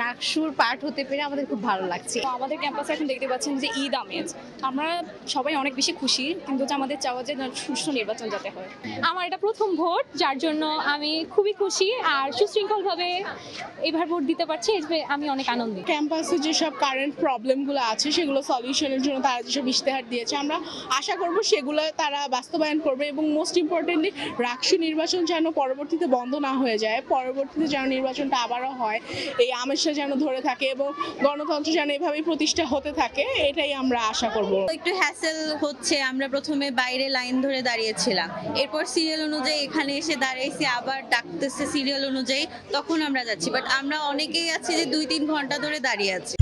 রাকসুর part হতে পেরে আমাদের খুব ভালো লাগছে। আমাদের ক্যাম্পাসে এখন দেখতে পাচ্ছেন যে ঈদ আমেজ, আমরা সবাই অনেক বেশি খুশি, কিন্তু আমাদের চাওয়া যে সুষ্ঠু নির্বাচন যাতে হয়। আমার এটা প্রথম ভোট, যার জন্য আমি খুবই খুশি আর সুশৃঙ্খলভাবে এবার ভোট দিতে পারছি, আমি অনেক আনন্দিত। ক্যাম্পাসে যেসব কারেন্ট প্রবলেমগুলো আছে সেগুলো সলিউশনের জন্য তারা যেসব ইশতেহার দিয়েছে, আমরা আশা করব সেগুলো তারা বাস্তবায়ন করবে এবং মোস্ট ইম্পর্টেন্টলি রাকসু নির্বাচন যেন পরবর্তীতে বন্ধ না হয়ে যায়, পরবর্তীতে যেন নির্বাচনটা আবারও হয়, এই আমেজটা যেন ধরে থাকে এবং গণতন্ত্র যেন এভাবেই প্রতিষ্ঠা হতে থাকে, এটাই আমরা আশা করব। একটু হ্যাসেল হচ্ছে, আমরা প্রথমে বাইরে লাইন ধরে দাঁড়িয়েছিলাম, এরপর সিরিয়াল অনুযায়ী এখানে এসে দাঁড়িয়েছি, আবার ডাকতেছে সিরিয়াল অনুযায়ী, তখন আমরা যাচ্ছি। বাট আমরা অনেকেই আছি যে 2-3 ঘন্টা ধরে দাঁড়িয়ে আছি।